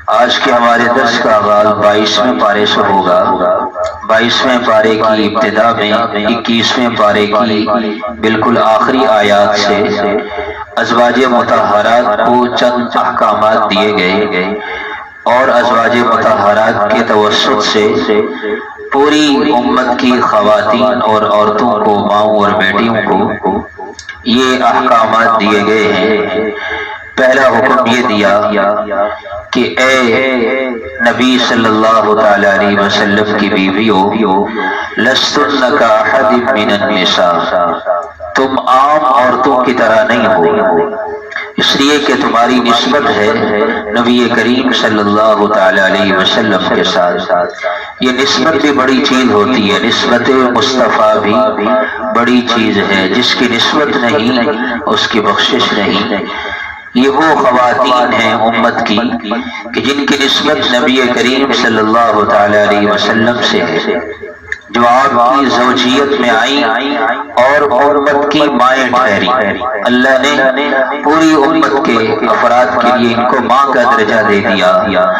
آج کے ہمارے درس کا آغاز 22ویں پارے سے ہوگا۔ 22ویں پارے کی ابتدا میں 21ویں پارے کی بالکل آخری آیات سے ازواج مطہرات کو چند احکامات دیے گئے اور ازواج مطہرات کے توسط سے پوری امت کی خواتین اور عورتوں کو، ماؤں اور بیٹیوں کو یہ احکامات دیے گئے ہیں۔ پہلا حکم یہ دیا کہ اے نبی صلی اللہ تعالی علیہ وسلم کی بیویوں، لستن کاحد من النساء، تم عام عورتوں کی طرح نہیں ہو، اس لیے کہ تمہاری نسبت ہے نبی کریم صلی اللہ تعالی علیہ وسلم کے ساتھ۔ یہ نسبت بھی بڑی چیز ہوتی ہے، نسبت مصطفیٰ بھی بڑی چیز ہے، جس کی نسبت نہیں اس کی بخشش نہیں۔ یہ وہ خواتین ہیں امت کی کہ جن کی نسبت نبی کریم صلی اللہ تعالی علیہ وسلم سے ہے، جو آپ کی زوجیت میں آئیں اور امت کی مائیں ٹھہری۔ اللہ نے پوری امت کے افراد کے لیے ان کو ماں کا درجہ دے دیا،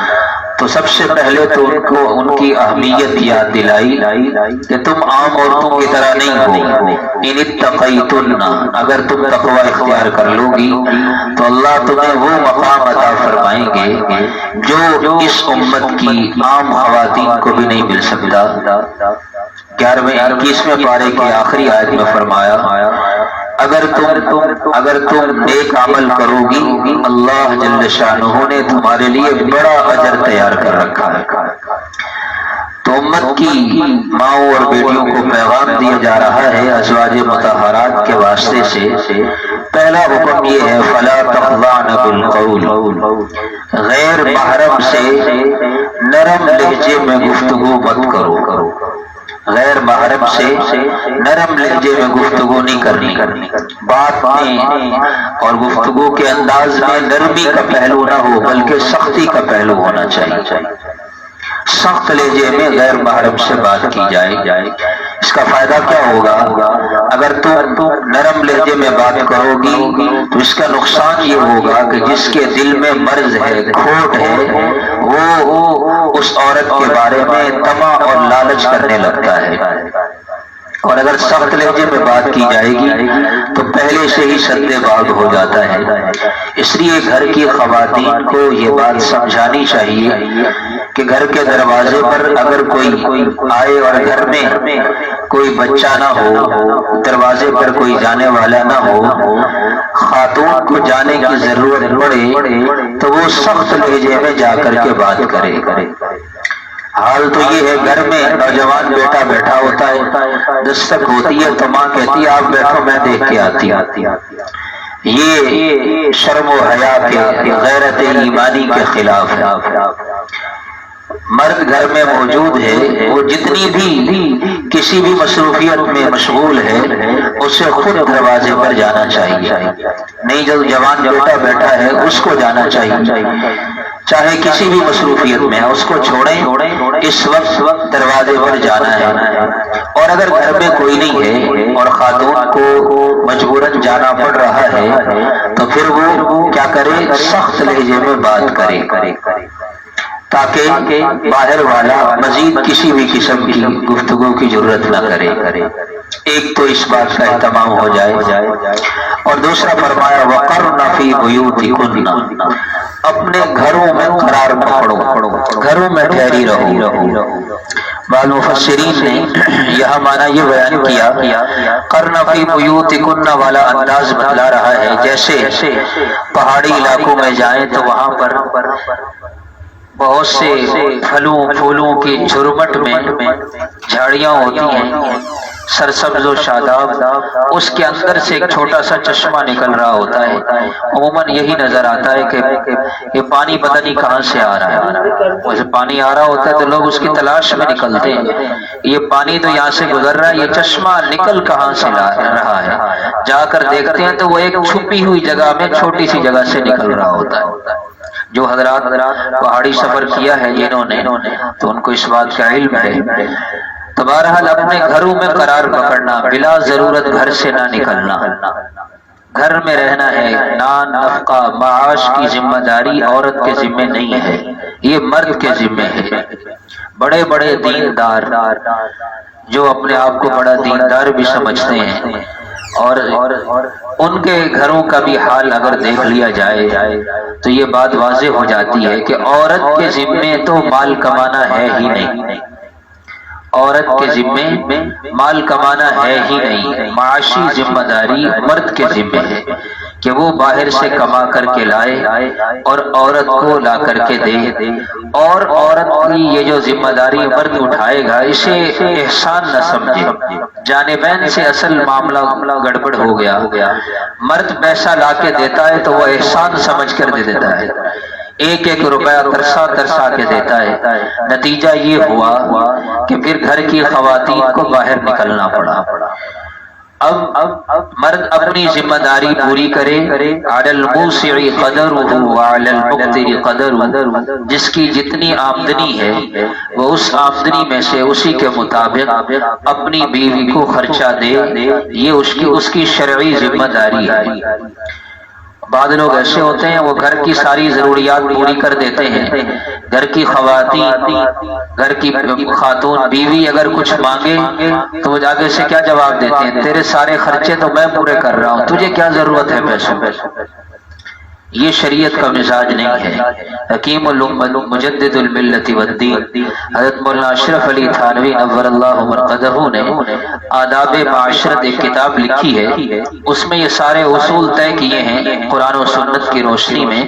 تو سب سے پہلے تو ان کو ان کی اہمیت یاد دلائی کہ تم عام عورتوں کی طرح نہیں ہو۔ ان اتقیتن، اگر تم تقوی اختیار کر لو گی تو اللہ تمہیں وہ مقام عطا فرمائیں گے جو اس امت کی عام خواتین کو بھی نہیں مل سکتا۔ 21ویں پارے کی آخری آیت میں فرمایا اگر تم نیک عمل کرو گی اللہ جل شانہ نے تمہارے لیے بڑا اجر تیار کر رکھا ہے۔ تو امت کی ماؤں اور بیٹیوں کو پیغام دیا جا رہا ہے ازواج مطہرات کے واسطے سے۔ پہلا حکم یہ ہے فلا تخضعن بالقول، غیر محرم سے نرم لہجے میں گفتگو مت کرو، غیر محرم سے نرم لہجے میں گفتگو نہیں کرنی، بات میں اور گفتگو کے انداز میں نرمی کا پہلو نہ ہو بلکہ سختی کا پہلو ہونا چاہیے۔ سخت لہجے میں غیر محرم سے بات کی جائے، اس کا فائدہ کیا ہوگا؟ اگر تم نرم لہجے میں بات کرو گی تو اس کا نقصان یہ ہوگا کہ جس کے دل میں مرض ہے، کھوٹ ہے، وہ اس عورت کے بارے میں طمع اور لالچ کرنے لگتا ہے۔ اور اگر سخت لہجے میں بات کی جائے گی تو پہلے سے ہی سدے باغ ہو جاتا ہے۔ اس لیے گھر کی خواتین کو یہ بات سمجھانی چاہیے کہ گھر کے دروازے پر اگر کوئی آئے اور گھر میں کوئی بچہ نہ ہو، دروازے پر کوئی جانے والا نہ ہو، خاتون کو جانے کی ضرورت پڑے تو وہ سخت لہجے میں جا کر کے بات کرے۔ حال تو یہ ہے گھر میں نوجوان بیٹا بیٹھا ہوتا ہے، دستک ہوتی ہے تو ماں کہتی ہے آپ بیٹھو میں دیکھ کے آتی۔ یہ شرم و حیا کے، غیرت ایمانی کے خلاف ہے۔ مرد گھر میں موجود ہے، وہ جتنی بھی کسی بھی مصروفیت میں مشغول ہے اسے خود دروازے پر جانا چاہیے، نہیں جو جوان بیٹا بیٹھا ہے اس کو جانا چاہیے، چاہے کسی بھی مصروفیت میں ہے اس کو چھوڑیں، اس وقت دروازے پر جانا ہے۔ اور اگر گھر میں کوئی نہیں ہے اور خاتون کو مجبوراً جانا پڑ رہا ہے تو پھر وہ کیا کرے؟ سخت لہجے میں بات کرے تاکہ باہر والا مزید کسی بھی قسم کی گفتگو کی ضرورت نہ کرے۔ ایک تو اس بات کا اہتمام ہو جائے، اور دوسرا فرمایا وقرن فی بیوتکن، اپنے گھروں میں قرار پکڑو، گھروں میں ٹھہری رہو۔ بعض مفسرین نے یہاں معنی یہ بیان کیا قرن فی بیوتکن والا انداز بتلا رہا ہے جیسے پہاڑی علاقوں میں جائیں تو وہاں پر بہت سے پھلوں پھولوں کی جھرمٹ میں جھاڑیاں ہوتی ہیں سرسبز و شاداب، اس کے اندر سے ایک چھوٹا سا چشمہ نکل رہا ہوتا ہے، عموماً یہی نظر آتا ہے کہ یہ پانی پتہ نہیں کہاں سے آ رہا ہے، ویسے پانی آ رہا ہوتا ہے تو لوگ اس کی تلاش میں نکلتے ہیں، یہ پانی تو یہاں سے گزر رہا ہے، یہ چشمہ نکل کہاں سے رہا ہے، جا کر دیکھتے ہیں تو وہ ایک چھپی ہوئی جگہ میں چھوٹی سی جگہ سے نکل رہا ہوتا ہے۔ جو حضرات پہاڑی سفر کیا ہے جنہوں نے تو ان کو اس بات کا علم ہے۔ تو بہرحال اپنے گھروں میں قرار پکڑنا، بلا ضرورت گھر سے نہ نکلنا، گھر میں رہنا ہے، نان نفقہ معاش کی ذمہ داری عورت کے ذمے نہیں ہے، یہ مرد کے ذمے ہے۔ بڑے بڑے دیندار جو اپنے آپ کو بڑا دیندار بھی سمجھتے ہیں، اور ان کے گھروں کا بھی حال اگر دیکھ لیا جائے تو یہ بات واضح ہو جاتی ہے کہ عورت کے ذمے تو مال کمانا ہے ہی نہیں، عورت کے ذمے مال کمانا ہے ہی نہیں، معاشی ذمہ داری مرد کے ذمے ہے کہ وہ باہر سے کما کر کے لائے اور عورت کو لا کر کے دے، اور عورت کی یہ جو ذمہ داری مرد اٹھائے گا اسے احسان نہ سمجھے۔ جانبین سے اصل معاملہ گڑبڑ ہو گیا، مرد پیسہ لا کے دیتا ہے تو وہ احسان سمجھ کر دے دیتا ہے، ایک ایک روپیہ ترسا ترسا کے دیتا ہے، نتیجہ یہ ہوا کہ پھر گھر کی خواتین کو باہر نکلنا پڑا۔ اب مرد اپنی ذمہ داری پوری کرے، علی الموسع قدرہ وعلی المقتر قدرہ، جس کی جتنی آمدنی ہے وہ اس آمدنی میں سے اسی کے مطابق اپنی بیوی کو خرچہ دے، یہ اس کی شرعی ذمہ داری ہے۔ بعض لوگ ایسے ہوتے ہیں وہ گھر کی ساری ضروریات پوری کر دیتے ہیں، گھر کی خواتین، گھر کی خاتون بیوی اگر کچھ مانگے تو وہ آگے سے کیا جواب دیتے ہیں، تیرے سارے خرچے تو میں پورے کر رہا ہوں، تجھے کیا ضرورت ہے پیسوں۔ یہ شریعت کا مزاج نہیں ہے۔ حکیم الامت مجدد الملت والدین حضرت مولانا اشرف علی تھانوی نور اللہ مرقدہ نے آداب معاشرت ایک کتاب لکھی ہے، اس میں یہ سارے اصول طے کیے ہیں قرآن و سنت کی روشنی میں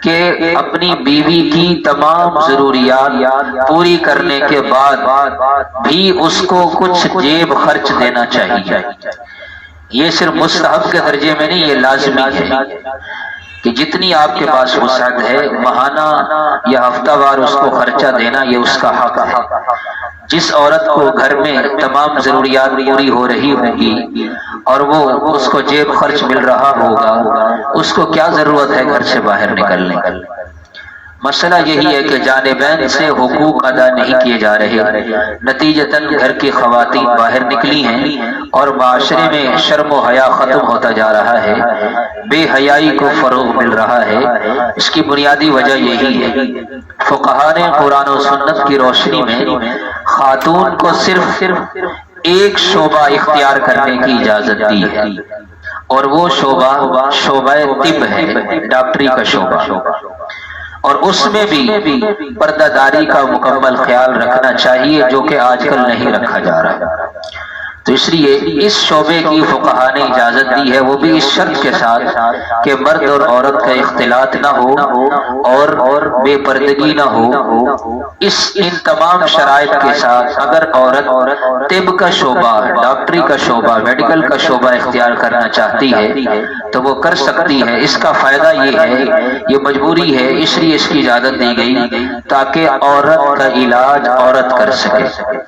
کہ اپنی بیوی کی تمام ضروریات پوری کرنے کے بعد بھی اس کو کچھ جیب خرچ دینا چاہیے۔ یہ صرف مستحب کے درجے میں نہیں، یہ لازمی ہے کہ جتنی آپ کے پاس وسعت ہے ماہانہ یا ہفتہ وار اس کو خرچہ دینا یہ اس کا حق ہے۔ جس عورت کو گھر میں تمام ضروریات پوری ہو رہی ہوگی اور وہ اس کو جیب خرچ مل رہا ہوگا، اس کو کیا ضرورت ہے گھر سے باہر نکلنے کی؟ مسئلہ یہی ہے کہ جانبین سے حقوق ادا نہیں کیے جا رہے، نتیجتاً گھر کی خواتین باہر نکلی ہیں اور معاشرے میں شرم و حیا ختم ہوتا جا رہا ہے، بے حیائی کو فروغ مل رہا ہے۔ اس کی بنیادی وجہ یہی ہے۔ فقہاء نے قرآن و سنت کی روشنی میں خاتون کو صرف ایک شعبہ اختیار کرنے کی اجازت دی ہے، اور وہ شعبہ طب ہے، ڈاکٹری کا شعبہ، اور اس میں بھی پردہ داری کا مکمل خیال رکھنا چاہیے جو کہ آج کل نہیں رکھا جا رہا۔ تو اس لیے اس شعبے کی فقہاء نے اجازت دی ہے، وہ بھی اس شرط کے ساتھ کہ مرد اور عورت کا اختلاط نہ ہو اور بے پردگی نہ ہو۔ ان تمام شرائط کے ساتھ اگر عورت طب کا شعبہ، ڈاکٹری کا شعبہ، میڈیکل کا شعبہ اختیار کرنا چاہتی ہے تو وہ کر سکتی ہے۔ اس کا فائدہ یہ ہے، یہ مجبوری ہے، اس لیے اس کی اجازت دی گئی تاکہ عورت کا علاج عورت کر سکے۔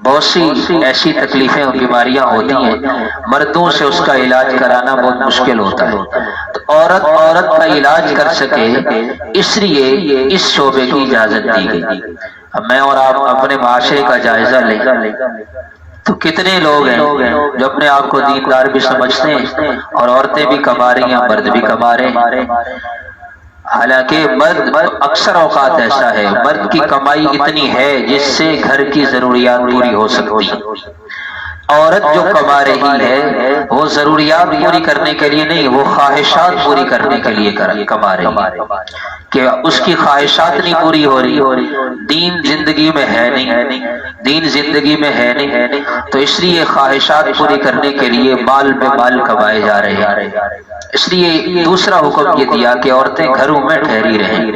بہت سی ایسی تکلیفیں اور بیماریاں ہوتی ہیں مردوں سے اس کا علاج کرانا بہت مشکل ہوتا ہے، تو عورت کا علاج کر سکے اس لیے اس شعبے کی اجازت دی گئی۔ اب میں اور آپ اپنے معاشرے کا جائزہ لیں تو کتنے لوگ ہیں جو اپنے آپ کو دیندار بھی سمجھتے ہیں اور عورتیں بھی کما رہی ہیں، مرد بھی کما رہے ہیں۔ حالانکہ مرد اکثر اوقات ایسا ہے، مرد کی کمائی اتنی ہے جس سے گھر کی ضروریات پوری ہو سکتی ہیں۔ عورت جو کما رہی ہے وہ ضروریات پوری کرنے کے لیے نہیں، وہ خواہشات پوری کرنے کے لیے کما رہی ہے کہ اس کی خواہشات نہیں پوری ہو رہی، دین زندگی میں ہے نہیں، دین زندگی میں ہے نہیں، تو اس لیے خواہشات پوری کرنے کے لیے مال پہ مال کمائے جا رہے ہیں۔ اس لیے دوسرا حکم یہ دیا کہ عورتیں گھروں میں ٹھہری رہیں،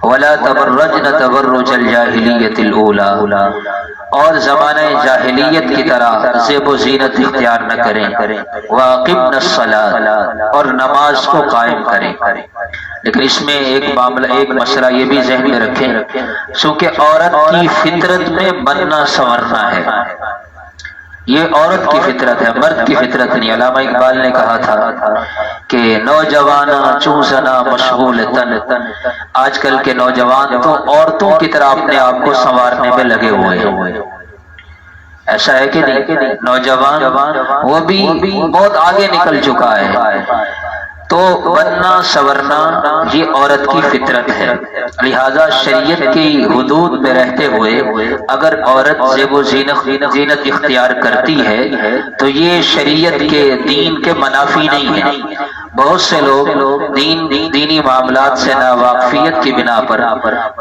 وَلَا تَبَرَّجْنَ تَبَرُّجَ الْجَاهِلِيَّةِ الْأُولَى، اور زمانہ جاہلیت کی طرح زیب و زینت اختیار نہ کریں، وَأَقِمْنَ الصَّلَاةَ، اور نماز کو قائم کریں۔ لیکن اس میں ایک مسئلہ یہ بھی ذہن میں رکھیں، چونکہ عورت کی فطرت میں بننا سنورنا ہے، یہ عورت کی فطرت ہے، مرد کی فطرت نہیں۔ علامہ اقبال نے کہا تھا کہ نوجواناں چوں زنا مشغول تن، آج کل کے نوجوان تو عورتوں کی طرح اپنے آپ کو سنوارنے میں لگے ہوئے ہیں۔ ایسا ہے کہ نہیں؟ نوجوان وہ بھی بہت آگے نکل چکا ہے، تو بننا سورنا یہ عورت کی فطرت ہے، لہذا شریعت کی حدود میں رہتے ہوئے اگر عورت زیب و زینت اختیار کرتی ہے تو یہ شریعت کے دین کے منافی نہیں ہے۔ بہت سے لوگ دینی معاملات سے ناواقفیت کی بنا پر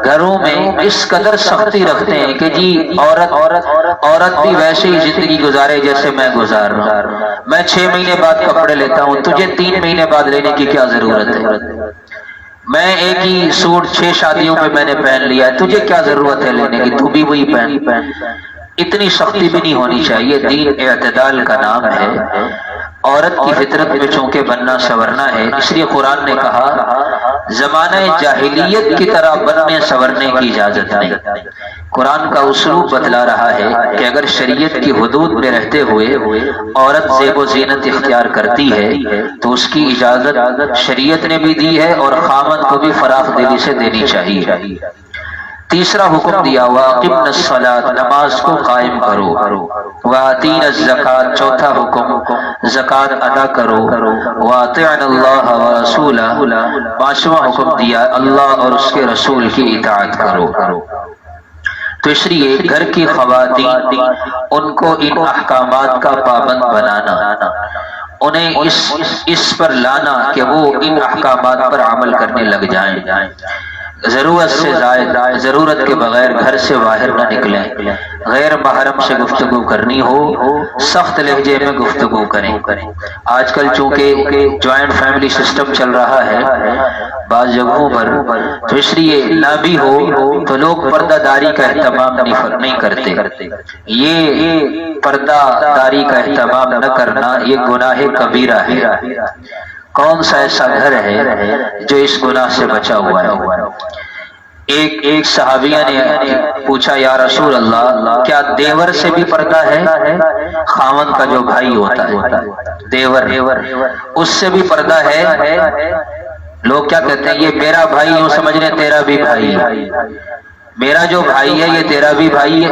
گھروں میں اس قدر سختی رکھتے ہیں کہ جی عورت بھی ویسے ہی زندگی گزارے جیسے میں گزار رہا ہوں، میں 6 مہینے بعد کپڑے لیتا ہوں، تجھے 3 مہینے بعد لینے کی کیا ضرورت ہے؟ میں ایک ہی سوٹ 6 شادیوں میں میں نے پہن لیا ہے، تجھے کیا ضرورت ہے لینے کی؟ تو بھی وہی پہن۔ اتنی سختی بھی نہیں ہونی چاہیے، دین اعتدال کا نام ہے۔ عورت کی فطرت میں چونکہ بننا سورنا ہے، اس لیے قرآن نے کہا زمانہ جاہلیت کی طرح بننے سورنے کی اجازت نہیں۔ قرآن کا اسلوب بتلا رہا ہے کہ اگر شریعت کی حدود میں رہتے ہوئے عورت زیب و زینت اختیار کرتی ہے تو اس کی اجازت شریعت نے بھی دی ہے اور خامد کو بھی فراخ دلی سے دینی چاہیے۔ تیسرا حکم دیا وَأَقِمْنَ الصَّلَاةَ، نماز کو قائم کرو۔ وَآتِينَ الزَّكَاةَ، چوتھا حکم زکوٰۃ ادا کرو۔ وَأَطِعْنَ اللَّهَ وَرَسُولَهُ، پانچواں حکم دیا اللہ اور اس کے رسول کی اطاعت کرو۔ تو اس لیے گھر کی خواتین ان کو ان احکامات کا پابند بنانا، انہیں اس پر لانا کہ وہ ان احکامات پر عمل کرنے لگ جائیں، ضرورت سے زائد ضرورت کے بغیر گھر سے باہر نہ نکلیں، غیر محرم سے گفتگو کرنی ہو سخت لہجے میں گفتگو کریں۔ آج کل چونکہ جوائنٹ فیملی سسٹم چل رہا ہے بعض جگہوں پر، تو اس لیے نہ بھی ہو تو لوگ پردہ داری کا اہتمام نہیں کرتے۔ یہ پردہ داری کا اہتمام نہ کرنا یہ گناہ کبیرہ ہے۔ کون سا ایسا گھر ہے جو اس گناہ سے بچا ہوا ہے؟ ایک صحابیہ نے پوچھا یا رسول اللہ کیا دیور سے بھی پردہ ہے؟ خاوند کا جو بھائی ہوتا ہے دیور، اس سے بھی پردہ ہے؟ لوگ کیا کہتے ہیں یہ میرا بھائی، یوں سمجھ رہے تیرا بھی بھائی ہے، میرا جو بھائی ہے یہ تیرا بھی بھائی ہے۔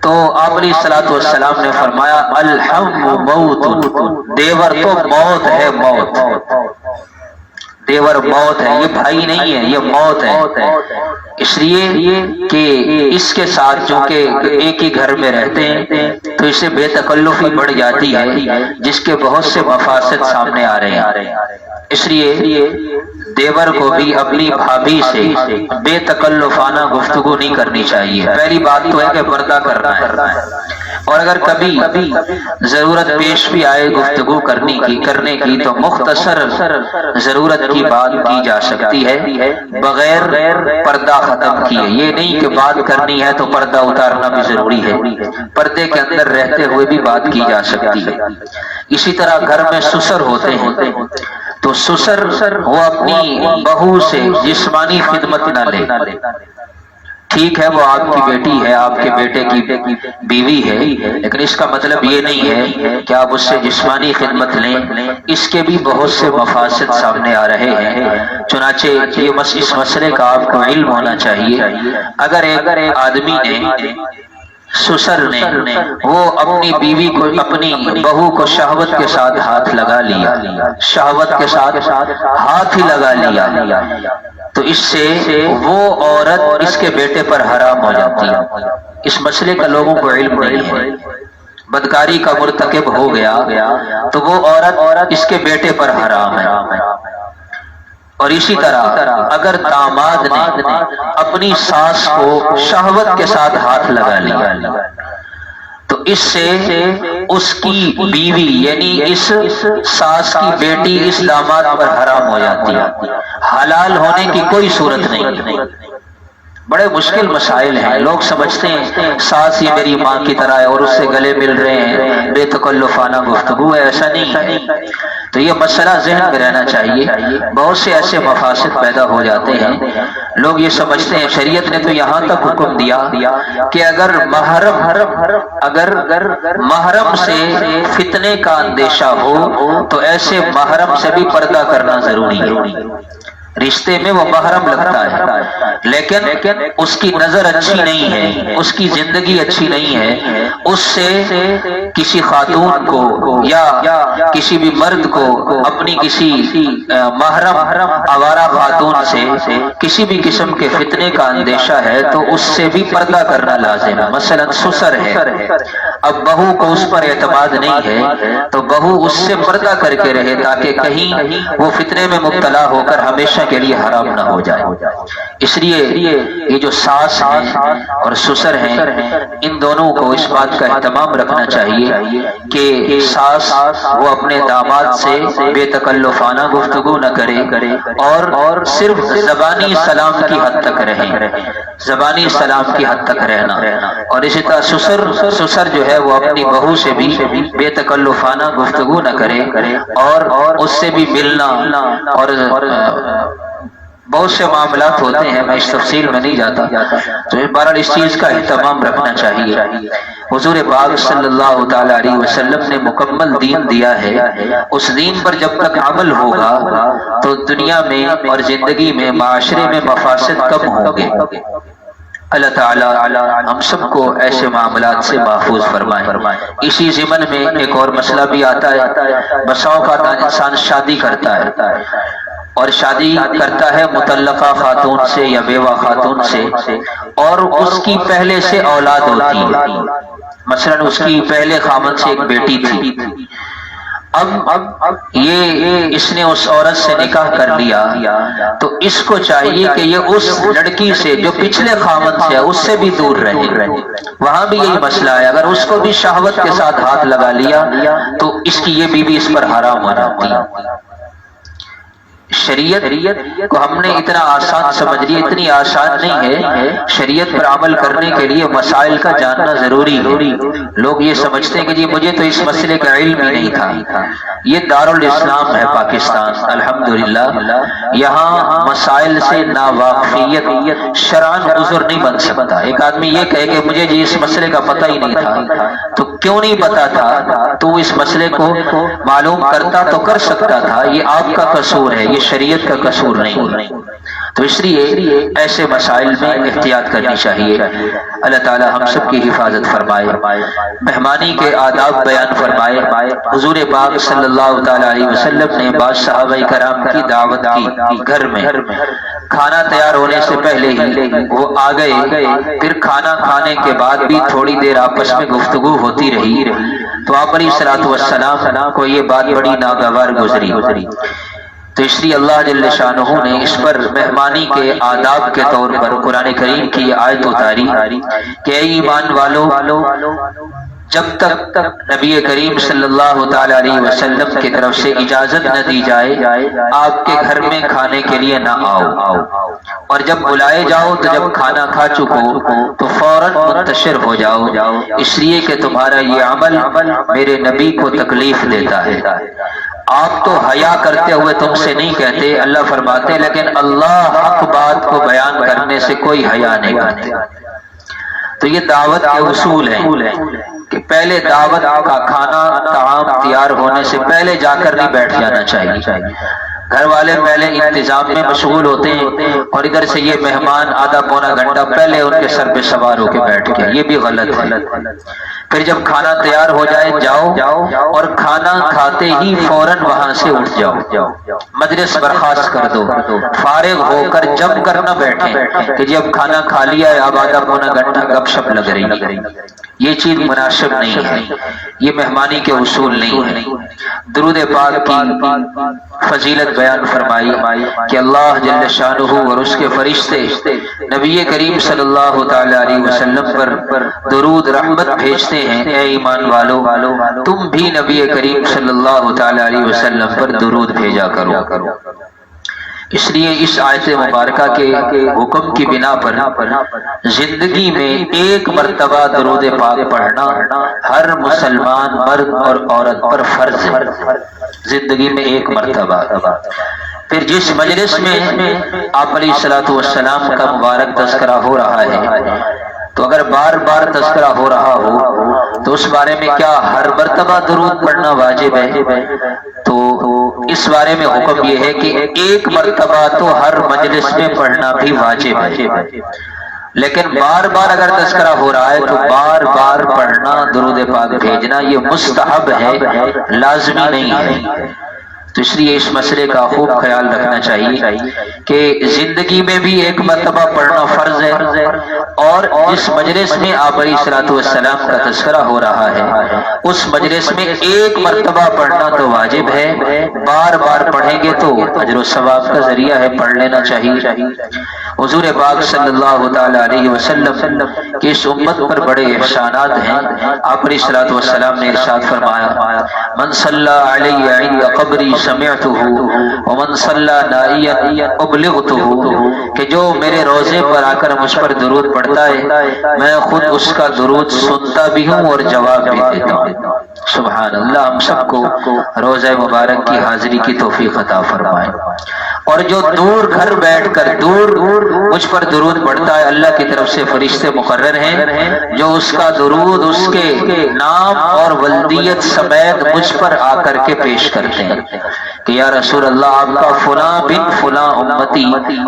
تو آپ علیہ الصلوۃ والسلام نے فرمایا الحم موت، دیور تو موت ہے، موت، دیور موت ہے، یہ بھائی نہیں ہے، یہ موت ہے۔ اس لیے کہ اس کے ساتھ چونکہ ایک ہی گھر میں رہتے ہیں تو اس سے بے تکلفی بڑھ جاتی ہے جس کے بہت سے مفاسد سامنے آ رہے ہیں۔ اس لیے دیور کو بھی اپنی بھابھی سے بے تکلفانہ گفتگو نہیں کرنی چاہیے۔ پہلی بات تو ہے کہ پردہ کرنا ہے، اور اگر کبھی ضرورت پیش بھی آئے گفتگو کرنے کی تو مختصر ضرورت کی بات کی جا سکتی ہے بغیر پردہ ختم کیے۔ یہ نہیں کہ بات کرنی ہے تو پردہ اتارنا بھی ضروری ہے، پردے کے اندر رہتے ہوئے بھی بات کی جا سکتی ہے۔ اسی طرح گھر میں سسر ہوتے ہیں تو سسر وہ اپنی بہو سے جسمانی خدمت نہ لے، ٹھیک ہے وہ آپ کی بیٹی ہے، آپ کے بیٹے کی بیوی ہے، لیکن اس کا مطلب یہ نہیں ہے کہ آپ اس سے جسمانی خدمت لیں، اس کے بھی بہت سے مفاسد سامنے آ رہے ہیں۔ چنانچہ اس مسئلے کا آپ کو علم ہونا چاہیے۔ اگر ایک آدمی نے سسر نے وہ اپنی بیوی کو اپنی بہو کو شہوت کے ساتھ ہاتھ لگا لیا، شہوت کے ساتھ ہاتھ ہی لگا لیا، تو اس سے وہ عورت اس کے بیٹے پر حرام ہو جاتی ہے۔ اس مسئلے کا لوگوں کو علم نہیں ہے، بدکاری کا مرتکب ہو گیا تو وہ عورت اس کے بیٹے پر حرام ہے۔ اور اسی طرح اگر داماد نے اپنی ساس کو شہوت کے ساتھ ہاتھ لگا لیا تو اس سے اس کی بیوی یعنی اس ساس کی بیٹی اس داماد پر حرام ہو جاتی ہے، حلال ہونے کی کوئی صورت نہیں۔ بڑے مشکل مسائل ہیں، لوگ سمجھتے ہیں ساس یہ میری ماں کی طرح ہے اور اس سے گلے مل رہے ہیں، بے تکلفانہ گفتگو ہے، ایسا نہیں ہے۔ تو یہ مسئلہ ذہن میں رہنا چاہیے۔ بہت سے ایسے مفاسد پیدا ہو جاتے ہیں، لوگ یہ سمجھتے ہیں شریعت نے تو یہاں تک حکم دیا کہ اگر محرم سے فتنے کا اندیشہ ہو تو ایسے محرم سے بھی پردہ کرنا ضروری ہے۔ رشتے میں وہ محرم لگتا ہے، لیکن اس کی نظر اچھی نہیں ہے، اس کی زندگی اچھی نہیں ہے، اس سے کسی خاتون کو یا کسی بھی مرد کو اپنی کسی محرم آوارہ خاتون سے کسی بھی قسم کے فتنے کا اندیشہ ہے تو اس سے بھی پردہ کرنا لازم ہے۔ مثلا سسر ہے، اب بہو کو اس پر اعتماد نہیں ہے تو بہو اس سے پردہ کر کے رہے تاکہ کہیں وہ فتنے میں مبتلا ہو کر ہمیشہ کے لیے حرام نہ ہو جائے۔ اس لیے یہ جو ساس ہیں اور سسر ہیں، ان دونوں کو اس بات کا اہتمام رکھنا چاہیے کہ ساس وہ اپنے داماد سے بے تکلفانہ گفتگو نہ کرے اور صرف زبانی سلام کی حد تک رہیں، زبانی سلام کی حد تک رہنا، اور اسی طرح سسر جو ہے وہ اپنی بہو سے بھی بے تکلفانہ گفتگو نہ کرے اور اس سے بھی ملنا، اور بہت سے معاملات ہوتے ہیں، میں اس تفصیل میں نہیں جاتا، تو بہرحال اس چیز کا اہتمام رکھنا چاہیے۔ حضور پاک صلی اللہ تعالی علیہ وسلم نے مکمل دین دیا ہے، اس دین پر جب تک عمل ہوگا تو دنیا میں اور زندگی میں معاشرے میں مفاسد کم ہوں گے۔ اللہ تعالی ہم سب کو ایسے معاملات سے محفوظ فرمائے۔ اسی ضمن میں ایک اور مسئلہ بھی آتا ہے، بسا اوقات انسان شادی کرتا ہے اور شادی کرتا ہے مطلقہ خاتون سے یا بیوہ خاتون سے، اور اس کی پہلے سے اولاد ہوتی ہے، مثلا اس کی پہلے خامد سے ایک بیٹی تھی، اب یہ اس نے اس عورت سے نکاح کر لیا تو اس کو چاہیے کہ یہ اس لڑکی سے جو پچھلے خامد سے ہے اس سے بھی دور رہے۔ وہاں بھی یہی مسئلہ ہے، اگر اس کو بھی شہوت کے ساتھ ہاتھ لگا لیا تو اس کی یہ بیوی اس پر حرام ہو جاتی ہے۔ شریعت کو ہم نے اتنا آسان سمجھ لیا، اتنی آسان نہیں ہے، شریعت پر عمل کرنے کے لیے مسائل کا جاننا ضروری ہے۔ لوگ یہ سمجھتے ہیں کہ جی مجھے تو اس مسئلے کا علم ہی نہیں تھا۔ یہ دارالاسلام ہے پاکستان، الحمدللہ، یہاں مسائل سے ناواقفیت شرعاً عذر نہیں بن سکتا۔ ایک آدمی یہ کہے کہ مجھے جی اس مسئلے کا پتہ ہی نہیں تھا، تو کیوں نہیں پتا تھا؟ تو اس مسئلے کو معلوم کرتا تو کر سکتا تھا، یہ آپ کا قصور ہے، یہ شریعت کا قصور نہیں۔ تو اس لیے ایسے مسائل میں احتیاط کرنی چاہیے۔ اللہ تعالی ہم سب کی حفاظت فرمائے، مہمانی کے آداب بیان فرمائے۔ حضور پاک صلی اللہ تعالی علیہ وسلم نے بعض صحابہ کرام کی دعوت کی گھر میں، کھانا تیار ہونے سے پہلے ہی وہ آ گئے، پھر کھانا کھانے کے بعد بھی تھوڑی دیر آپس میں گفتگو ہوتی رہی، تو آپ علیہ الصلوۃ والسلام کو یہ بات بڑی ناگوار گزری، تو اس لیے اللہ جل شانہ نے اس پر مہمانی کے آداب کے طور پر قرآن کریم کی آیت اتاری کہ اے ایمان والو، جب تک نبی کریم صلی اللہ تعالی علیہ وسلم کی طرف سے اجازت نہ دی جائے آپ کے گھر میں کھانے کے لیے نہ آؤ، اور جب بلائے جاؤ تو جب کھانا کھا چکو تو فوراً منتشر ہو جاؤ، اس لیے کہ تمہارا یہ عمل میرے نبی کو تکلیف دیتا ہے۔ آپ تو حیا کرتے ہوئے تم سے نہیں کہتے، اللہ فرماتے لیکن اللہ حق بات کو بیان کرنے سے کوئی حیا نہیں کرتے۔ تو یہ دعوت کے اصول ہیں کہ پہلے دعوت کا کھانا طعام تیار ہونے سے پہلے جا کر نہیں بیٹھ جانا چاہیے۔ گھر والے پہلے انتظام میں مشغول ہوتے ہیں اور ادھر سے یہ مہمان آدھا پونا گھنٹہ پہلے ان کے سر پہ سوار ہو کے بیٹھ گیا، یہ بھی غلط ہے۔ پھر جب کھانا تیار ہو جائے جاؤ اور کھانا کھاتے ہی فوراً وہاں سے اٹھ جاؤ، مجلس برخاست کر دو، فارغ ہو کر جم کر نہ بیٹھیں کہ جب کھانا کھا لیا ہے اب آدھا پونا گھنٹہ گپ شپ لگ رہی ہے، یہ چیز مناسب نہیں ہے، یہ مہمانی کے اصول نہیں ہے۔ درود پاک کی فضیلت بیان فرمائی کہ اللہ جل شانہ اور اس کے فرشتے نبی کریم صلی اللہ تعالی علیہ وسلم پر درود رحمت بھیجتے ہیں۔ اے ایمان والو، تم بھی نبی کریم صلی اللہ تعالی علیہ وسلم پر درود بھیجا کرو۔ اس لیے اس آیت مبارکہ کے حکم کی بنا پر زندگی میں ایک مرتبہ درود پاک پڑھنا ہر مسلمان مرد اور عورت پر فرض ہے، زندگی میں ایک مرتبہ۔ پھر جس مجلس میں آپ علیہ الصلوۃ والسلام کا مبارک تذکرہ ہو رہا ہے، تو اگر بار بار تذکرہ ہو رہا ہو تو اس بارے میں کیا ہر مرتبہ درود پڑھنا واجب ہے؟ تو اس بارے میں حکم یہ ہے کہ ایک مرتبہ تو ہر مجلس میں پڑھنا بھی واجب ہے، لیکن بار بار اگر تذکرہ ہو رہا ہے تو بار بار پڑھنا، درود پاک بھیجنا یہ مستحب ہے، لازمی نہیں ہے۔ تو اس لیے اس مسئلے کا خوب خیال رکھنا چاہیے کہ زندگی میں بھی ایک مرتبہ پڑھنا فرض ہے، اور جس مجلس میں آپ علیہ الصلوۃ والسلام کا تذکرہ ہو رہا ہے اس مجلس میں ایک مرتبہ پڑھنا تو واجب ہے، بار بار پڑھیں گے تو اجر و ثواب کا ذریعہ ہے، پڑھ لینا چاہیے۔ حضور پاک صلی اللہ تعالی علیہ وسلم کی اس امت پر بڑے احسانات ہیں۔ آپ علیہ الصلوۃ والسلام نے ارشاد فرمایا، من صلی علی عند قبری سمعته ومن صلی نائیا ابلغته، کہ جو میرے روضے پر آ کر مجھ پر درود پڑھتا ہے میں خود اس کا درود سنتا بھی ہوں اور جواب بھی دیتا ہوں۔ سبحان اللہ، ہم سب کو روضہ مبارک کی حاضری کی توفیق عطا فرمائے۔ اور جو دور گھر بیٹھ کر دور مجھ پر درود پڑھتا ہے، اللہ کی طرف سے فرشتے مقرر ہیں جو اس کا درود اس کے نام اور ولدیت سمیت مجھ پر آ کر کے پیش کرتے ہیں کہ یا رسول اللہ آپ کا فلاں بن فلاں امتی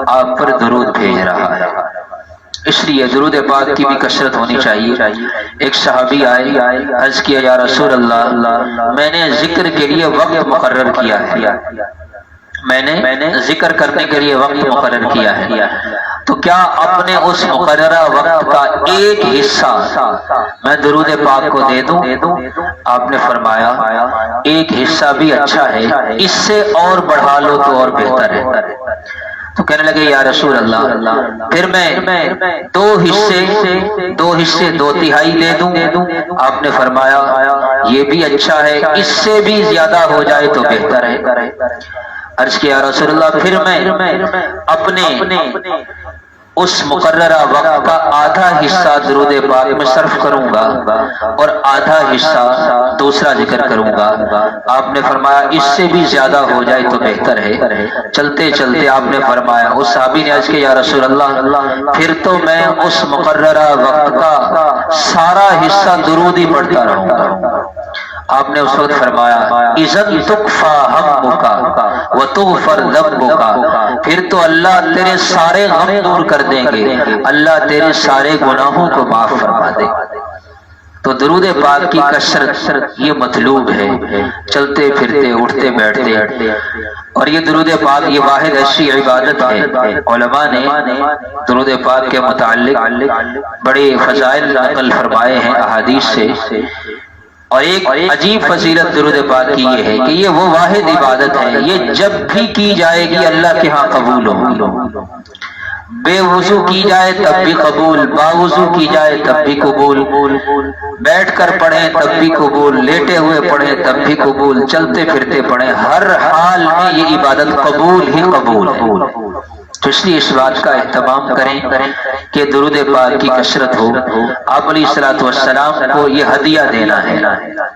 آپ پر درود بھیج رہا ہے۔ اس لیے درود پاک کی بھی کثرت ہونی چاہیے۔ ایک صحابی آئے، عرض کیا یا رسول اللہ میں نے ذکر کے لیے وقت مقرر کیا ہے، میں نے ذکر کرنے کے لیے وقت مقرر کیا ہے، تو کیا اپنے اس مقررہ وقت کا ایک حصہ میں درود پاک کو دے دوں؟ آپ نے فرمایا ایک حصہ بھی اچھا ہے، اس سے اور بڑھا لو تو اور بہتر ہے۔ تو کہنے لگے یا رسول اللہ پھر میں دو حصے دو تہائی دے دوں؟ آپ نے فرمایا یہ بھی اچھا ہے، اس سے بھی زیادہ ہو جائے تو بہتر ہے۔ عرض کیا رسول اللہ پھر میں اپنے اس مقررہ وقت کا آدھا حصہ درود پاک میں صرف کروں گا اور آدھا حصہ دوسرا ذکر کروں گا۔ آپ نے فرمایا اس سے بھی زیادہ ہو جائے تو بہتر ہے۔ چلتے چلتے آپ نے فرمایا، اس صحابی نے عرض کیا یا رسول اللہ پھر تو میں اس مقررہ وقت کا سارا حصہ درود ہی پڑھتا رہوں گا۔ آپ نے اس وقت فرمایا اذن تکفا ہمک وتغفر ذنبک، پھر تو اللہ تیرے سارے غم دور کر دیں گے، اللہ تیرے سارے گناہوں کو معاف فرما دے۔ تو درود پاک کی کثرت یہ مطلوب ہے، چلتے پھرتے اٹھتے بیٹھتے۔ اور یہ درود پاک یہ واحد ایسی عبادت ہے، علماء نے درود پاک کے متعلق بڑے فضائل نقل فرمائے ہیں احادیث سے، اور ایک عجیب فضیلت درود پاک کی یہ ہے کہ یہ وہ واحد عبادت ہے یہ جب بھی کی جائے گی اللہ کے ہاں قبول ہوگی۔ بے وضو کی جائے تب بھی قبول، باوضو کی جائے تب بھی قبول، بیٹھ کر پڑھیں تب بھی قبول، لیٹے ہوئے پڑھیں تب بھی قبول، چلتے پھرتے پڑھیں، ہر حال میں یہ عبادت قبول ہی قبول ہے۔ تو اس لیے اس بات کا اہتمام کریں کہ درود پاک کی کثرت ہو۔ آپ علیہ الصلوۃ والسلام کو یہ ہدیہ دینا ہے۔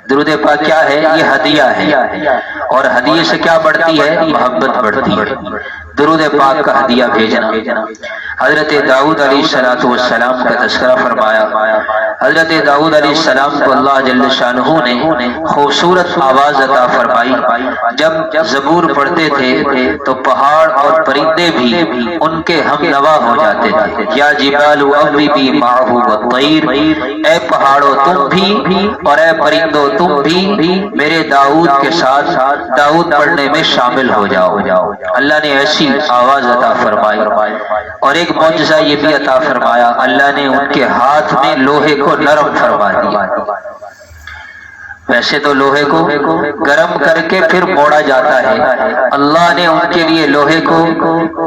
درود پاک کیا ہے؟ یہ ہدیہ ہے، اور ہدیے سے کیا بڑھتی ہے؟ محبت بڑھتی ہے۔ درود پاک کا ہدیہ بھیجنا۔ حضرت داؤد علیہ الصلوۃ والسلام کا تذکرہ فرمایا، حضرت داؤد علیہ السلام کو اللہ جل شانہ نے خوبصورت آواز عطا فرمائی۔ جب زبور پڑھتے تھے تو پہاڑ اور پرندے بھی ان کے ہم نوا ہو جاتے تھے۔ یا جبال اوبی معہ والطیر، اے پہاڑوں تم بھی اور اے پرندوں تم بھی میرے داؤد کے ساتھ داؤد پڑھنے میں شامل ہو جاؤ۔ اللہ نے ایسی آواز عطا فرمائی، اور ایک معجزہ یہ بھی عطا فرمایا، اللہ نے ان کے ہاتھ میں لوہے کو نرم فرما دیا۔ ویسے تو لوہے کو گرم کر کے پھر موڑا جاتا ہے، اللہ نے ان کے لیے لوہے کو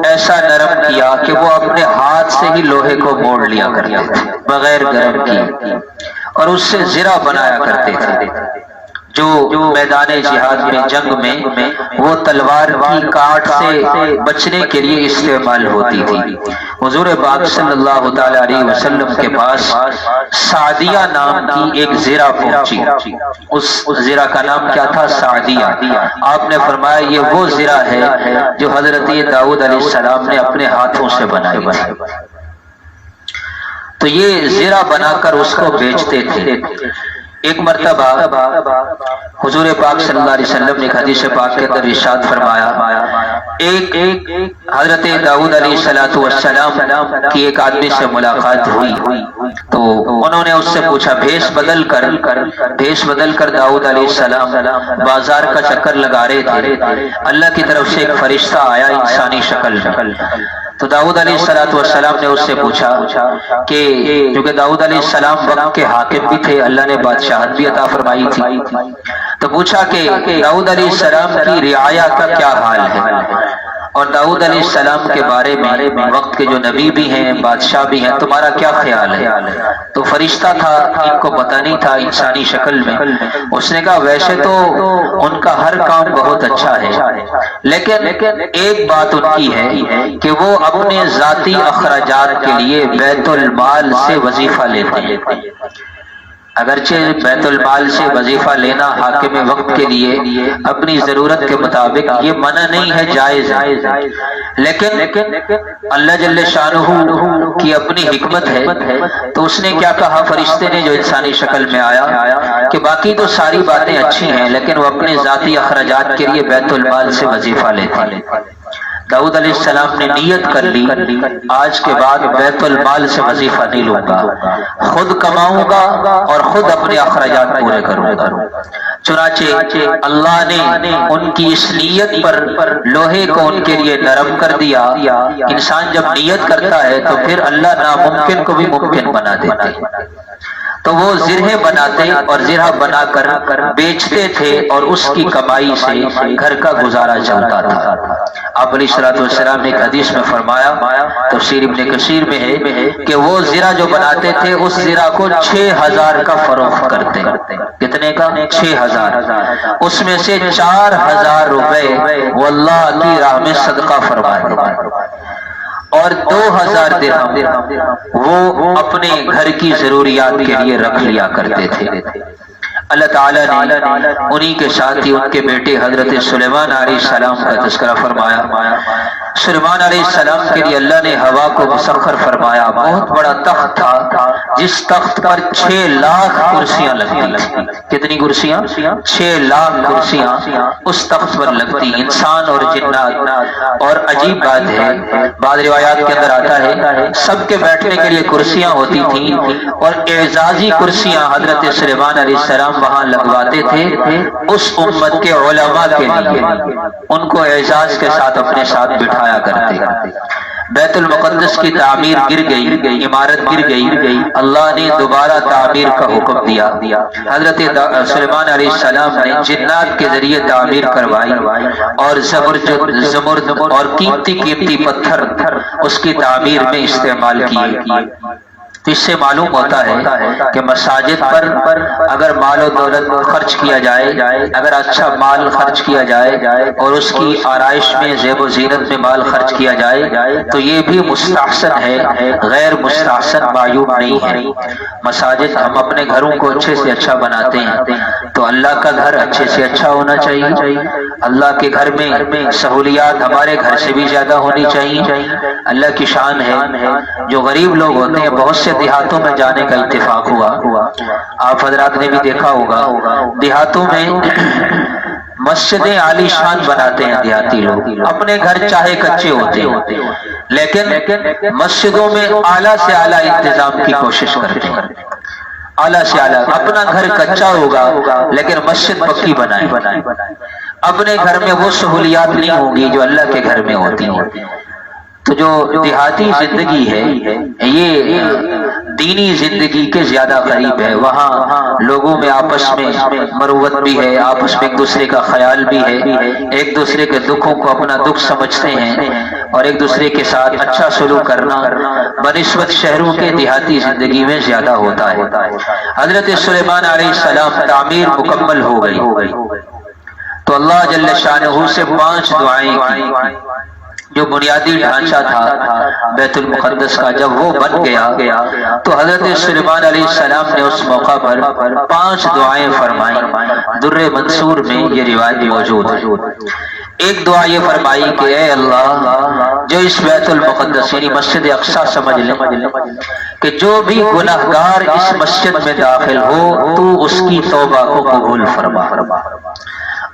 ایسا نرم کیا کہ وہ اپنے ہاتھ سے ہی لوہے کو موڑ لیا کرتے تھے بغیر گرم کیے، اور اس سے زرہ بنایا کرتے تھے جو میدان جہاد میں جنگ میں وہ تلوار کی کاٹ سے بچنے کے لیے استعمال ہوتی تھی۔ حضور پاک صلی اللہ تعالی علیہ وسلم کے پاس سعدیہ نام کی ایک زرہ پہنچی، اس زرہ کا نام کیا تھا؟ سعدیہ۔ آپ نے فرمایا یہ وہ زرہ ہے جو حضرت داؤد علیہ السلام نے اپنے ہاتھوں سے بنائی۔ تو یہ زرہ بنا کر اس کو بیچتے تھے، ایک مرتبہ حضور پاک صلی اللہ علیہ وسلم نے حدیث پاک کے اندر ارشاد فرمایا، ایک حضرت داؤد علیہ السلام کی ایک آدمی سے ملاقات ہوئی تو انہوں نے اس سے پوچھا، بھیس بدل کر داؤد علیہ السلام بازار کا چکر لگا رہے تھے، اللہ کی طرف سے ایک فرشتہ آیا انسانی شکل میں، تو داؤد علیہ السلام نے اس سے پوچھا کہ کیونکہ داؤد علیہ السلام وقت کے حاکم بھی تھے، اللہ نے بادشاہت بھی عطا فرمائی تھی، تو پوچھا کہ داؤد علیہ السلام کی رعایا کا کیا حال ہے، اور داؤد علیہ السلام کے بارے میں وقت کے جو نبی بھی ہیں بادشاہ بھی ہیں تمہارا کیا خیال ہے؟ تو فرشتہ تھا، ان کو پتہ نہیں تھا انسانی شکل میں، اس نے کہا ویسے تو ان کا ہر کام بہت اچھا ہے، لیکن ایک بات ان کی ہے کہ وہ اپنے ذاتی اخراجات کے لیے بیت المال سے وظیفہ لیتے ہیں۔ اگرچہ بیت المال سے وظیفہ لینا حاکم وقت کے لیے اپنی ضرورت کے مطابق یہ منع نہیں ہے، جائز ہے، لیکن اللہ جل شانہ کی اپنی حکمت ہے، تو اس نے کیا کہا فرشتے نے جو انسانی شکل میں آیا کہ باقی تو ساری باتیں اچھی ہیں لیکن وہ اپنے ذاتی اخراجات کے لیے بیت المال سے وظیفہ لیتے ہیں۔ داؤد علیہ السلام نے نیت کر لی، آج کے بعد بیت المال سے وظیفہ نہیں لوں گا، خود کماؤں گا اور خود اپنے اخراجات پورے کروں گا۔ چنانچہ اللہ نے ان کی اس نیت پر لوہے کو ان کے لیے نرم کر دیا۔ انسان جب نیت کرتا ہے تو پھر اللہ ناممکن کو بھی ممکن بنا دیتے ہیں، تو وہ زرہ بناتے اور زرہ بنا کر بیچتے تھے اور اس کی کمائی سے گھر کا گزارا چلتا تھا۔ آپ علیہ السلام نے ایک حدیث میں فرمایا، تفسیر ابن کثیر میں ہے کہ وہ زرہ جو بناتے تھے اس زرہ کو 6000 کا فروخت کرتے، کتنے کا؟ 6000، اس میں سے 4000 روپے وہ اللہ کی راہ میں صدقہ فرماتے اور 2000 درہم وہ اپنے گھر کی ضروریات کے لیے رکھ لیا کرتے تھے۔ اللہ تعالیٰ نے انہی کے ساتھ ہی ان کے بیٹے حضرت سلیمان علیہ السلام کا تذکرہ فرمایا۔ سلیمان علیہ السلام کے لیے اللہ نے ہوا کو مسخر فرمایا، بہت بڑا تخت تھا جس تخت پر 6 لاکھ کرسیاں لگتی تھیں۔ کتنی کرسیاں؟ 6 لاکھ کرسیاں اس تخت پر لگتی، انسان اور جنات۔ اور عجیب بات ہے، بعض روایات کے اندر آتا ہے سب کے بیٹھنے کے لیے کرسیاں ہوتی تھیں اور اعزازی کرسیاں حضرت سلیمان علیہ السلام وہاں لگواتے تھے اس امت کے علماء کے لیے، ان کو اعزاز کے ساتھ اپنے ساتھ بٹھایا کرتے۔ بیت المقدس کی تعمیر گر گئی، عمارت گر گئی، اللہ نے دوبارہ تعمیر کا حکم دیا۔ حضرت سلیمان علیہ السلام نے جنات کے ذریعے تعمیر کروائی اور زمرد اور قیمتی پتھر اس کی تعمیر میں استعمال کیے۔ تو اس سے معلوم ہوتا ہے کہ مساجد پر اگر مال و دولت خرچ کیا جائے، اگر اچھا مال خرچ کیا جائے اور اس کی آرائش میں زیب و زینت میں مال خرچ کیا جائے تو یہ بھی مستحسن ہے، غیر مستحسن معیوب نہیں ہے۔ مساجد ہم اپنے گھروں کو اچھے سے اچھا بناتے ہیں تو اللہ کا گھر اچھے سے اچھا ہونا چاہیے، اللہ کے گھر میں سہولیات ہمارے گھر سے بھی زیادہ ہونی چاہیے۔ اللہ کی شان ہے، جو غریب لوگ ہوتے ہیں بہت سے دیہاتوں میں جانے کا اتفاق ہوا، آپ حضرات نے بھی دیکھا ہوگا دیہاتوں میں مسجدیں عالی شان بناتے ہیں دیہاتی لوگ، اپنے گھر چاہے کچے ہوتے ہیں لیکن مسجدوں میں اعلیٰ سے اعلیٰ انتظام کی کوشش کرتے ہیں، اعلیٰ سے اعلیٰ۔ اپنا گھر کچا ہوگا لیکن مسجد پکی بنائیں، اپنے گھر میں وہ سہولیات نہیں ہوں گی جو اللہ کے گھر میں ہوتی ہیں۔ تو جو دیہاتی زندگی ہے یہ دینی زندگی کے زیادہ قریب ہے، وہاں لوگوں میں آپس میں مروت بھی ہے، آپس میں ایک دوسرے کا خیال بھی ہے، ایک دوسرے کے دکھوں کو اپنا دکھ سمجھتے ہیں اور ایک دوسرے کے ساتھ اچھا سلوک کرنا بنسبت شہروں کے دیہاتی زندگی میں زیادہ ہوتا ہے۔ حضرت سلیمان علیہ السلام تعمیر مکمل ہو گئی تو اللہ جل شانہ سے 5 دعائیں کی۔ جو بنیادی ڈھانچہ تھا بیت المقدس کا جب وہ بن گیا تو حضرت سلیمان علیہ السلام نے اس موقع پر 5 دعائیں فرمائیں۔ در منصور میں یہ روایت موجود ہے۔ ایک دعا یہ فرمائی کہ اے اللہ جو اس بیت المقدس یعنی مسجد اقصی سمجھ لیں کہ جو بھی گناہگار اس مسجد میں داخل ہو تو اس کی توبہ کو قبول فرما۔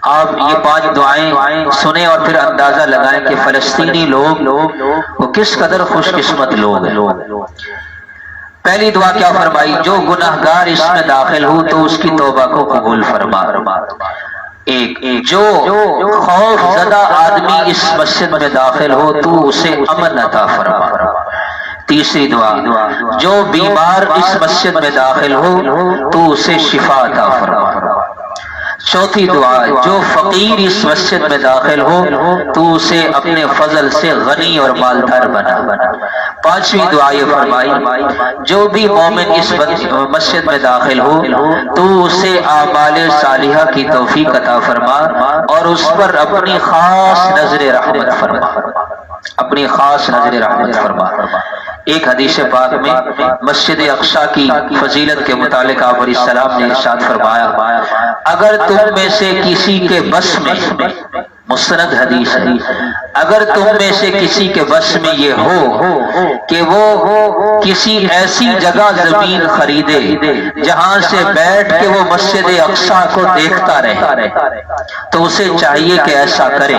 آپ یہ 5 دعائیں سنیں اور پھر اندازہ لگائیں کہ فلسطینی لوگ وہ کس قدر خوش قسمت لوگ ہیں۔ پہلی دعا کیا فرمائی؟ جو گناہگار اس میں داخل ہو تو اس کی توبہ کو قبول فرما۔ ایک جو خوف زدہ آدمی اس مسجد میں داخل ہو تو اسے امن عطا فرما۔ تیسری دعا، جو بیمار اس مسجد میں داخل ہو تو اسے شفا عطا فرما۔ چوتھی دعا، جو فقیر اس مسجد میں داخل ہو تو اسے اپنے فضل سے غنی اور مالدار بنا۔ پانچویں دعا یہ فرمائی، جو بھی مومن اس مسجد میں داخل ہو تو اسے اعمال صالحہ کی توفیق عطا فرما اور اس پر اپنی خاص نظر رحمت فرما، اپنی خاص نظر رحمت فرما۔ ایک حدیث پاک میں مسجد اقصی کی فضیلت کے متعلق آپ علیہ السلام نے ارشاد فرمایا، اگر تم میں سے کسی کے بس میں، مستند حدیث ہے، اگر تم میں سے کسی کے بس میں یہ ہو کہ وہ کسی ایسی جگہ زمین خریدے جہاں سے بیٹھ کے وہ مسجد اقصی کو دیکھتا رہے تو اسے چاہیے کہ ایسا کرے،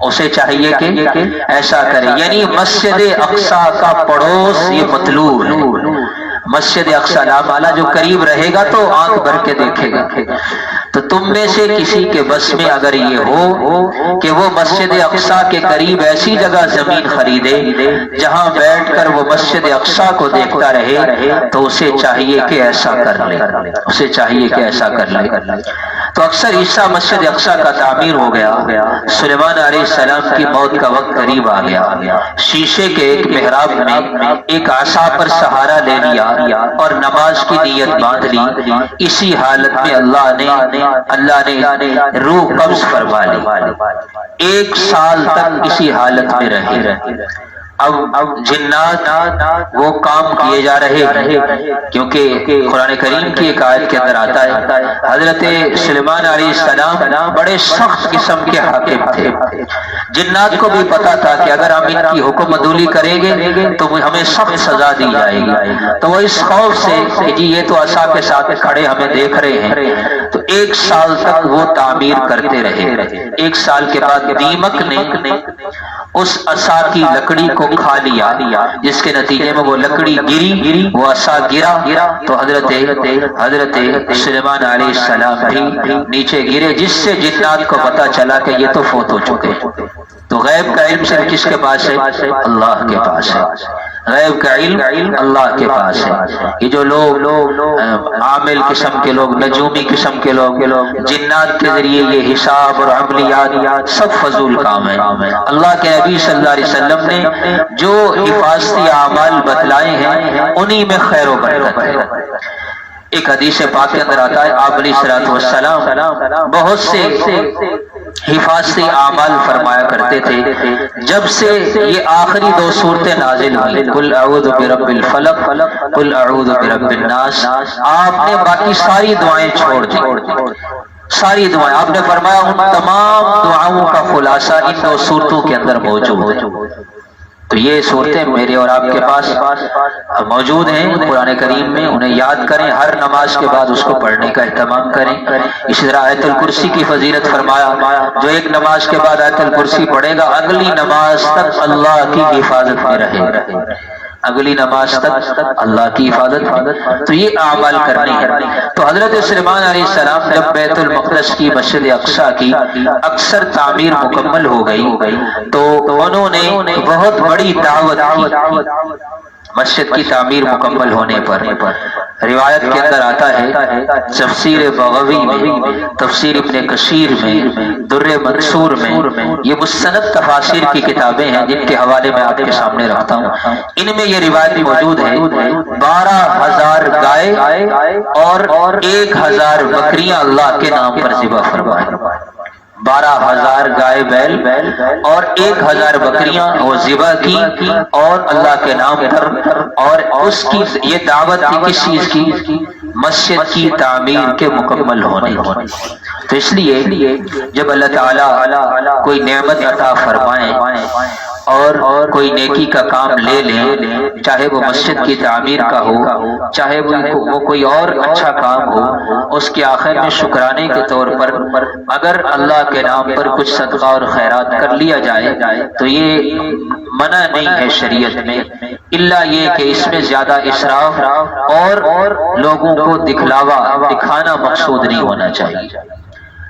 اسے چاہیے کہ ایسا کرے۔ یعنی مسجد اقصی کا پڑوس یہ مطلوب ہے۔ مسجد اقصی نامالا جو قریب رہے گا تو آنکھ بھر کے دیکھے گا۔ تو تم میں سے کسی کے بس میں اگر یہ ہو کہ وہ مسجد اقصی کے قریب ایسی جگہ زمین خریدے جہاں بیٹھ کر وہ مسجد اقصی کو دیکھتا رہے تو اسے چاہیے کہ ایسا کر لے، اسے چاہیے کہ ایسا کر لے۔ تو اکثر عیسیٰ مسجد اقصی کا تعمیر ہو گیا، سلیمان علیہ السلام کی موت کا وقت قریب آ گیا، شیشے کے ایک محراب میں ایک عصا پر سہارا لے لیا اور نماز کی نیت باندھ لی۔ اسی حالت میں اللہ نے روح قبض فرما لی، 1 سال تک اسی حالت میں رہے۔ اب جنات وہ کام کیے جا رہے ہیں، کیونکہ قرآن کریم کی ایک آیت کے اندر آتا ہے حضرت سلیمان علیہ السلام بڑے سخت قسم کے حاکم تھے۔ جنات کو بھی پتا تھا کہ اگر ہم ان کی حکم عدولی کریں گے تو ہمیں سخت سزا دی جائے گی، تو وہ اس خوف سے کہ جی یہ تو عصا کے ساتھ کھڑے ہمیں دیکھ رہے ہیں، تو 1 سال تک وہ تعمیر کرتے رہے۔ 1 سال کے بعد دیمک نے اس عصا کی لکڑی کو کھا لیا، جس کے نتیجے میں وہ لکڑی گری، وہ عصا گرا تو حضرت سلیمان علیہ السلام بھی نیچے گرے، جس سے جنات کو پتا چلا کہ یہ تو فوت ہو چکے۔ تو غیب کا علم صرف کس کے پاس ہے؟ اللہ کے پاس ہے۔ غیب کا علم اللہ کے پاس ہے۔ یہ جو لوگ عامل قسم کے لوگ، نجومی قسم کے لوگ جنات کے ذریعے یہ حساب اور عملیات سب فضول کام ہے۔ اللہ کے نبی صلی اللہ علیہ وسلم نے جو حفاظتی اعمال بتلائے ہیں انہی میں خیر و برکت ہے۔ ایک حدیث پاک کے اندر آتا ہے آپ علیہ الصلوۃ والسلام بہت سے حفاظتی اعمال فرمایا کرتے تھے۔ جب سے یہ آخری 2 صورتیں نازل ہوئی، قل اعوذ برب الفلق، قل اعوذ برب الناس، آپ نے باقی ساری دعائیں چھوڑ دی، ساری دعائیں۔ آپ نے فرمایا ان تمام دعاؤں کا خلاصہ ان 2 صورتوں کے اندر موجود ہے۔ تو یہ صورتیں میرے اور آپ کے پاس موجود ہیں قرآن کریم میں، انہیں یاد کریں، ہر نماز کے بعد اس کو پڑھنے کا اہتمام کریں۔ اسی طرح آیت الکرسی کی فضیلت فرمایا، جو ایک نماز کے بعد آیت الکرسی پڑھے گا اگلی نماز تک اللہ کی حفاظت میں رہے، اگلی نماز تک اللہ کی حفاظت۔ تو یہ اعمال کرنی ہے۔ تو حضرت سلیمان علیہ السلام جب بیت المقدس کی مسجد اقصی کی اکثر تعمیر مکمل ہو گئی تو انہوں نے بہت بڑی دعوت کی مسجد کی تعمیر مکمل ہونے پر۔ روایت کے اندر آتا ہے تفسیر بغوی میں، تفسیر ابن کثیر میں، در منصور میں، یہ مستند تفاسیر کی کتابیں ہیں جن کے حوالے میں آپ کے سامنے رکھتا ہوں۔ ان میں یہ روایت موجود ہے 12,000 گائے اور 1,000 بکریاں اللہ کے نام پر ذبح فرمائیں۔ 12,000 گائے بیل اور 1,000 بکریاں وہ ذبح کی اور اللہ کے نام پر، اور اس کی یہ دعوت تھی کس چیز کی؟ مسجد کی تعمیر کے مکمل ہونے کی۔ تو اس لیے جب اللہ تعالیٰ کوئی نعمت عطا فرمائیں اور کوئی نیکی کا کام لے لیں، چاہے وہ مسجد کی تعمیر کا ہو، چاہے وہ کوئی اور اچھا کام ہو، اس کے آخر میں شکرانے کے طور پر اگر اللہ کے نام پر کچھ صدقہ اور خیرات کر لیا جائے تو یہ منع نہیں ہے شریعت میں، الا یہ کہ اس میں زیادہ اسراف اور لوگوں کو دکھانا مقصود نہیں ہونا چاہیے۔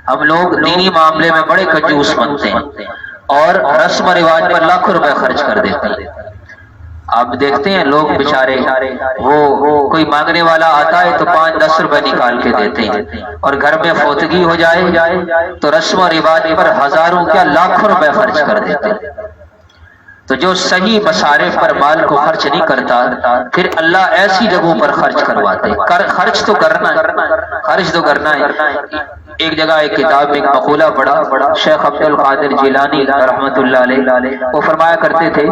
ہم لوگ دینی معاملے میں بڑے کنجوس بنتے ہیں اور رسم و رواج پر لاکھوں روپے خرچ کر دیتے ہیں۔ آپ دیکھتے ہیں لوگ بیچارے وہ کوئی مانگنے والا آتا ہے تو 5-10 روپے نکال کے دیتے ہیں، اور گھر میں فوتگی ہو جائے تو رسم و رواج پر ہزاروں کیا لاکھوں روپے خرچ کر دیتے ہیں۔ تو جو صحیح مصارف پر مال کو خرچ نہیں کرتا پھر اللہ ایسی جگہوں پر خرچ کرواتے ہیں۔ خرچ تو کرنا ہے۔ ایک جگہ ایک کتاب میں ایک مقولہ پڑھا، شیخ عبد القادر جیلانی رحمت اللہ علیہ، وہ فرمایا کرتے تھے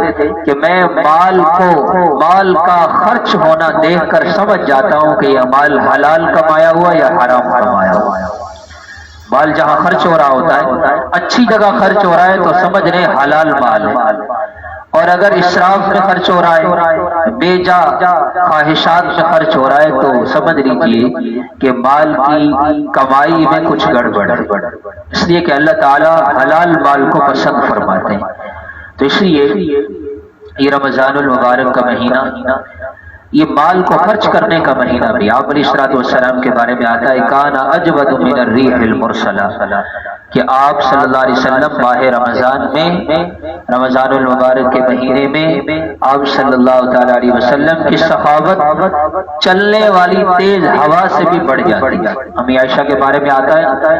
کہ میں مال کا خرچ ہونا دیکھ کر سمجھ جاتا ہوں کہ یہ مال حلال کمایا ہوا یا حرام کمایا ہوا۔ مال جہاں خرچ ہو رہا ہوتا ہے، اچھی جگہ خرچ ہو رہا ہے تو سمجھ رہے حلال مال ہے، اور اگر اسراف میں خرچ ہو رہا ہے، بے جا خواہشات میں خرچ ہو رہا ہے تو سمجھ لیجیے کہ مال کی کمائی میں کچھ گڑبڑ ہے، اس لیے کہ اللہ تعالیٰ حلال مال کو پسند فرماتے ہیں۔ تو اس لیے یہ رمضان المبارک کا مہینہ یہ مال کو خرچ کرنے کا مہینہ بھی آپ علیہ الصلوۃ والسلام کے بارے میں آتا ہے، کانا اجود من الریح المرسلہ، کہ آپ صلی اللہ علیہ وسلم ماہ رمضان میں، رمضان المبارک کے مہینے میں آپ صلی اللہ تعالی علیہ وسلم کی سخاوت چلنے والی تیز ہوا سے بھی بڑھ جاتی ہے۔ امی عائشہ کے بارے میں آتا ہے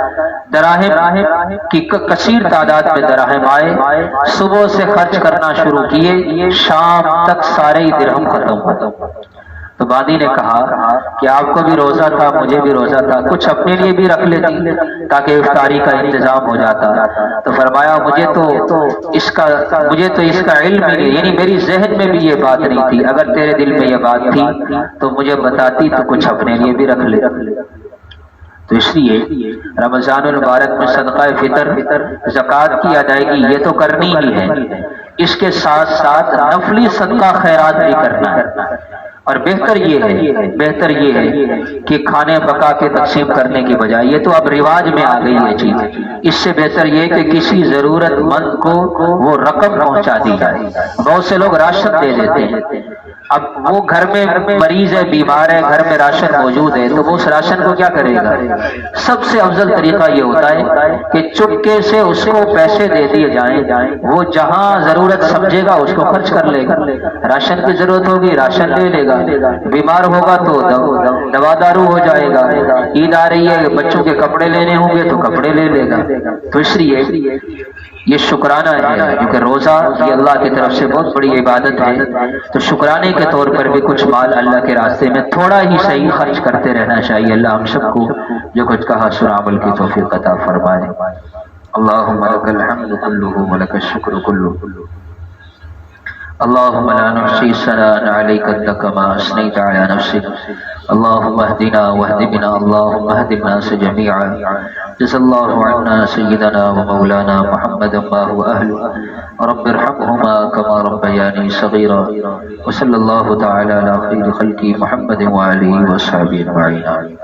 دراہم کی کثیر تعداد میں دراہم آئے، صبح سے خرچ کرنا شروع کیے، شام تک سارے ہی درہم ختم ہوئے۔ تو بادی نے کہا کہ آپ کو بھی روزہ تھا، مجھے بھی روزہ تھا، کچھ اپنے لیے بھی رکھ لیتی تاکہ افطاری کا انتظام ہو جاتا۔ تو فرمایا مجھے تو اس کا علم ہی نہیں، یعنی میری ذہن میں بھی یہ بات نہیں تھی، اگر تیرے دل میں یہ بات تھی تو مجھے بتاتی تو کچھ اپنے لیے بھی رکھ لے۔ تو اس لیے رمضان المبارک میں صدقہ فطر، زکوٰۃ کی ادائیگی یہ تو کرنی ہی ہے، اس کے ساتھ ساتھ نفلی صدقہ خیرات بھی کرنا ہے، اور بہتر یہ ہے کہ کھانے پکا کے تقسیم کرنے کی بجائے، یہ تو اب رواج میں آ گئی ہے چیز، اس سے بہتر یہ کہ کسی ضرورت مند کو وہ رقم پہنچا دی جائے۔ بہت سے لوگ راشن دے دیتے ہیں، اب وہ گھر میں مریض ہے، بیمار ہے، گھر میں راشن موجود ہے تو وہ اس راشن کو کیا کرے گا؟ سب سے افضل طریقہ یہ ہوتا ہے کہ چپکے سے اس کو پیسے دے دیے جائیں، وہ جہاں ضرورت سمجھے گا اس کو خرچ کر لے گا۔ راشن کی ضرورت ہوگی راشن لے لے گا، بیمار ہوگا تو دوا دارو ہو جائے گا، عید آ رہی ہے بچوں کے کپڑے لینے ہوں گے تو کپڑے لے لے گا۔ تو اس لیے یہ شکرانہ ہے، کیونکہ روزہ یہ اللہ کی طرف سے بہت بڑی عبادت ہے، تو شکرانے کے طور پر بھی کچھ مال اللہ کے راستے میں تھوڑا ہی صحیح خرچ کرتے رہنا چاہیے۔ اللہ ہم سب کو جو کچھ کہا سنا عمل کی توفیق عطا فرمائے۔ اللہم لک الحمد کلہ ولک الشکر کلہ، اللہم لا نحصی ثناء علیک انت کما اثنیت علی نفسک، اللہم اہدنا واہد بنا، اللہم اہد الناس جميعا، جزا اللہ عنا سیدنا و مولانا محمد ما هو اہل، رب ارحمهما كما ربياني صغيرا، وصلی اللہ تعالی علی خیر خلق محمد وآلہ وصحبہ اجمعین۔